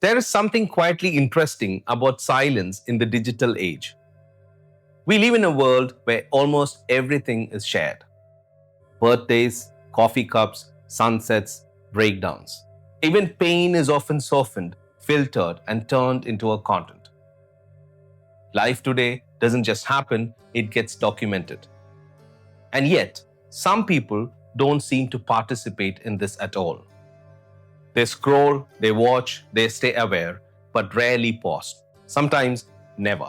There is something quietly interesting about silence in the digital age. We live in a world where almost everything is shared: birthdays, coffee cups, sunsets, breakdowns. Even pain is often softened, filtered, and turned into a content. Life today doesn't just happen, it gets documented. And yet, some people don't seem to participate in this at all. They scroll, they watch, they stay aware, but rarely pause. Sometimes, never.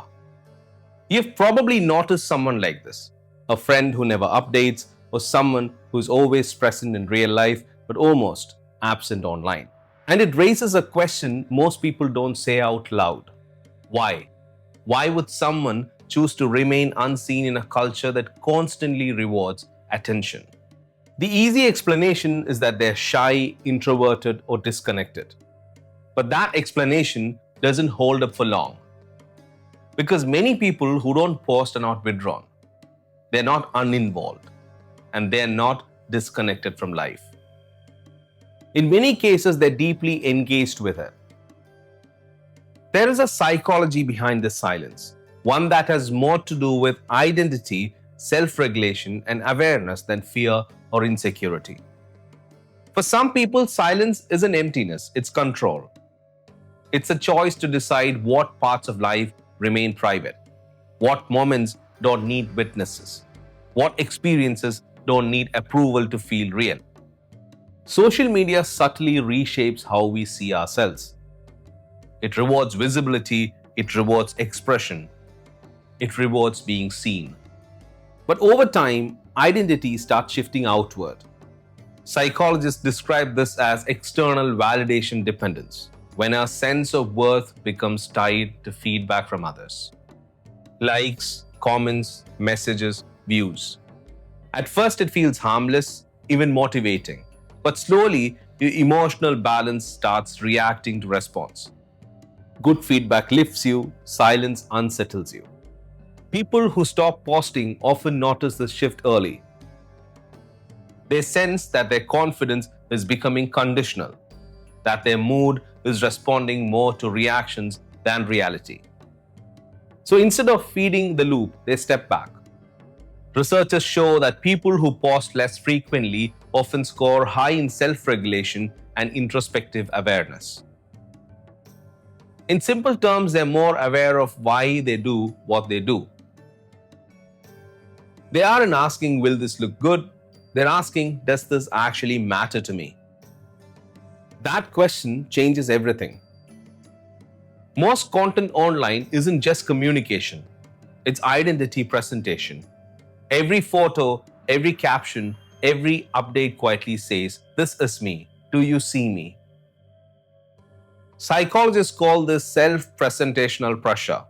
You've probably noticed someone like this: a friend who never updates, or someone who's always present in real life but almost absent online. And it raises a question most people don't say out loud. Why? Why would someone choose to remain unseen in a culture that constantly rewards attention? The easy explanation is that they're shy, introverted, or disconnected. But that explanation doesn't hold up for long. Because many people who don't post are not withdrawn. They're not uninvolved. And they're not disconnected from life. In many cases, they're deeply engaged with it. There is a psychology behind this silence, one that has more to do with identity, self-regulation, and awareness than fear or insecurity. For some people, silence isn't emptiness, it's control. It's a choice to decide what parts of life remain private, what moments don't need witnesses, what experiences don't need approval to feel real. Social media subtly reshapes how we see ourselves. It rewards visibility, it rewards expression, it rewards being seen. But over time, identity starts shifting outward. Psychologists describe this as external validation dependence, when our sense of worth becomes tied to feedback from others. Likes, comments, messages, views. At first, it feels harmless, even motivating. But slowly, your emotional balance starts reacting to response. Good feedback lifts you, silence unsettles you. People who stop posting often notice this shift early. They sense that their confidence is becoming conditional, that their mood is responding more to reactions than reality. So instead of feeding the loop, they step back. Researchers show that people who post less frequently often score high in self-regulation and introspective awareness. In simple terms, they're more aware of why they do what they do. They aren't asking, will this look good? They're asking, does this actually matter to me? That question changes everything. Most content online isn't just communication, it's identity presentation. Every photo, every caption, every update quietly says, "This is me. Do you see me?" Psychologists call this self-presentational pressure,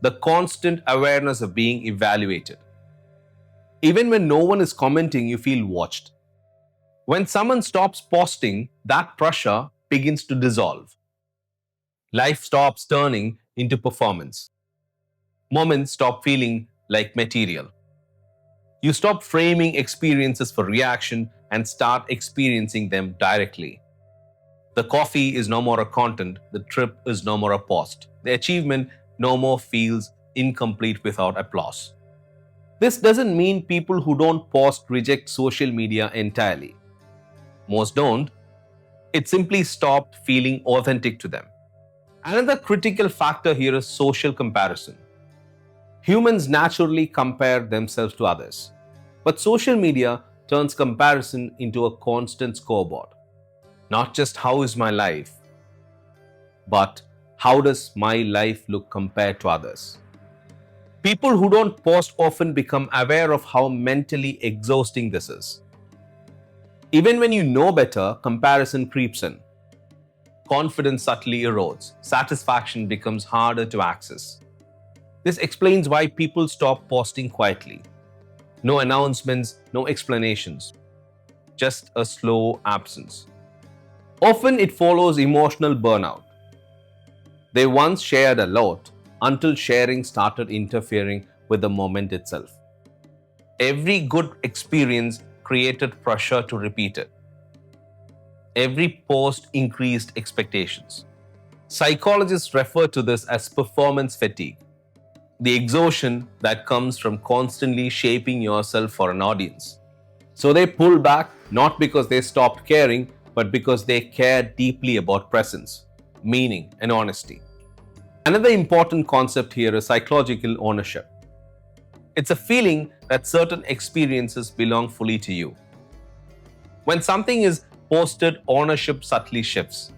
the constant awareness of being evaluated. Even when no one is commenting, you feel watched. When someone stops posting, that pressure begins to dissolve. Life stops turning into performance. Moments stop feeling like material. You stop framing experiences for reaction and start experiencing them directly. The coffee is no more a content, the trip is no more a post, the achievement no more feels incomplete without applause. This doesn't mean people who don't post reject social media entirely. Most don't. It simply stopped feeling authentic to them. Another critical factor here is social comparison. Humans naturally compare themselves to others. But social media turns comparison into a constant scoreboard. Not just how is my life, but how does my life look compared to others? People who don't post often become aware of how mentally exhausting this is. Even when you know better, comparison creeps in. Confidence subtly erodes. Satisfaction becomes harder to access. This explains why people stop posting quietly. No announcements, no explanations. Just a slow absence. Often it follows emotional burnout. They once shared a lot until sharing started interfering with the moment itself. Every good experience created pressure to repeat it. Every post increased expectations. Psychologists refer to this as performance fatigue, the exhaustion that comes from constantly shaping yourself for an audience. So they pull back not because they stopped caring, but because they care deeply about presence, meaning, and honesty. Another important concept here is psychological ownership. It's a feeling that certain experiences belong fully to you. When something is posted, ownership subtly shifts.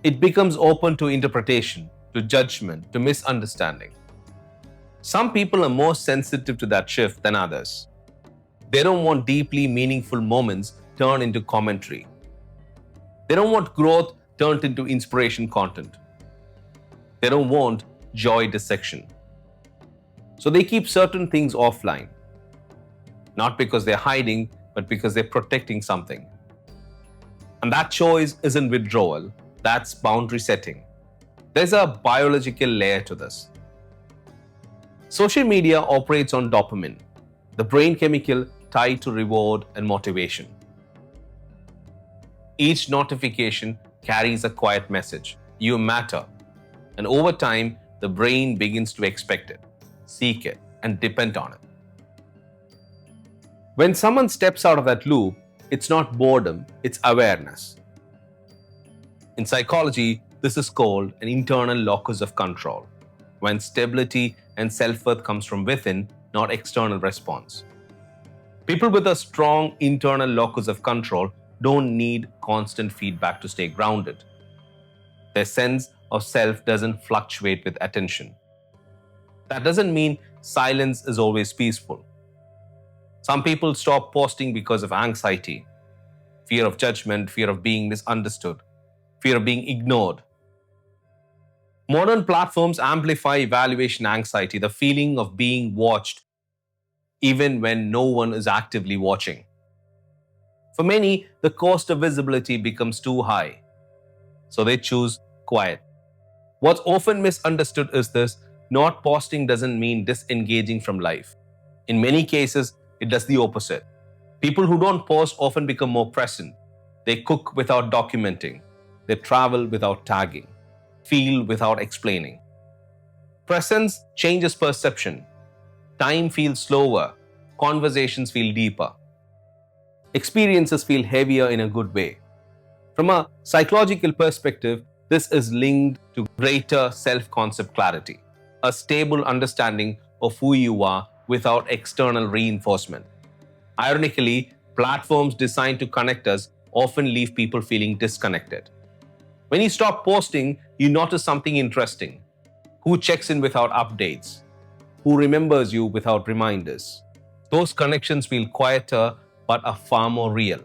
It becomes open to interpretation, to judgment, to misunderstanding. Some people are more sensitive to that shift than others. They don't want deeply meaningful moments turned into commentary. They don't want growth turned into inspiration content. They don't want joy dissection. So they keep certain things offline. Not because they're hiding, but because they're protecting something. And that choice isn't withdrawal, that's boundary setting. There's a biological layer to this. Social media operates on dopamine, the brain chemical tied to reward and motivation. Each notification carries a quiet message: you matter. And over time, the brain begins to expect it, seek it, and depend on it. When someone steps out of that loop, it's not boredom, it's awareness. In psychology, this is called an internal locus of control, when stability and self-worth comes from within, not external response. People with a strong internal locus of control don't need constant feedback to stay grounded. Their sense of self doesn't fluctuate with attention. That doesn't mean silence is always peaceful. Some people stop posting because of anxiety, fear of judgment, fear of being misunderstood, fear of being ignored. Modern platforms amplify evaluation anxiety, the feeling of being watched even when no one is actively watching. For many, the cost of visibility becomes too high, so they choose quiet. What's often misunderstood is this: not posting doesn't mean disengaging from life. In many cases, it does the opposite. People who don't post often become more present. They cook without documenting. They travel without tagging. Feel without explaining. Presence changes perception. Time feels slower. Conversations feel deeper. Experiences feel heavier in a good way. From a psychological perspective, this is linked to greater self-concept clarity, a stable understanding of who you are without external reinforcement. Ironically, platforms designed to connect us often leave people feeling disconnected. When you stop posting, you notice something interesting. Who checks in without updates? Who remembers you without reminders? Those connections feel quieter but are far more real.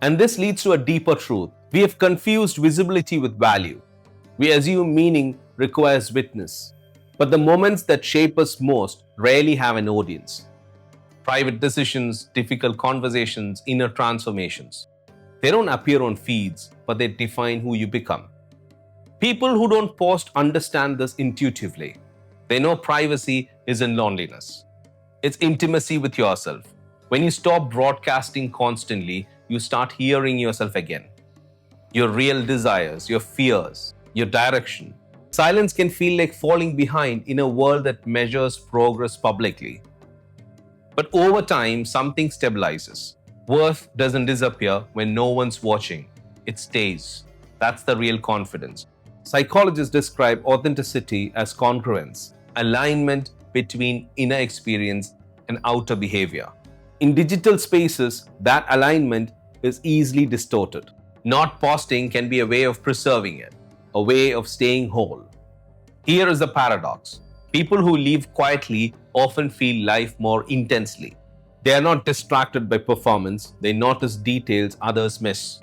And this leads to a deeper truth. We have confused visibility with value. We assume meaning requires witness. But the moments that shape us most rarely have an audience. Private decisions, difficult conversations, inner transformations. They don't appear on feeds, but they define who you become. People who don't post understand this intuitively. They know privacy isn't loneliness. It's intimacy with yourself. When you stop broadcasting constantly, you start hearing yourself again. Your real desires, your fears, your direction. Silence can feel like falling behind in a world that measures progress publicly. But over time, something stabilizes. Worth doesn't disappear when no one's watching. It stays. That's the real confidence. Psychologists describe authenticity as congruence, alignment between inner experience and outer behavior. In digital spaces, that alignment is easily distorted. Not posting can be a way of preserving it, a way of staying whole. Here is the paradox. People who live quietly often feel life more intensely. They are not distracted by performance, they notice details others miss.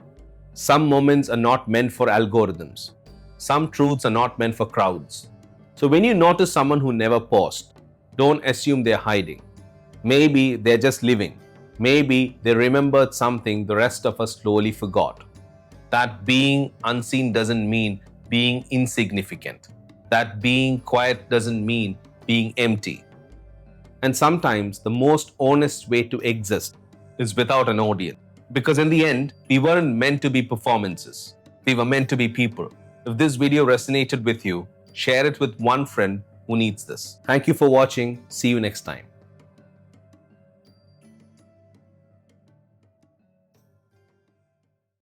Some moments are not meant for algorithms. Some truths are not meant for crowds. So when you notice someone who never posts, don't assume they're hiding. Maybe they're just living. Maybe they remembered something the rest of us slowly forgot. That being unseen doesn't mean being insignificant. That being quiet doesn't mean being empty. And sometimes the most honest way to exist is without an audience. Because in the end, we weren't meant to be performances. We were meant to be people. If this video resonated with you, share it with one friend who needs this. Thank you for watching. See you next time.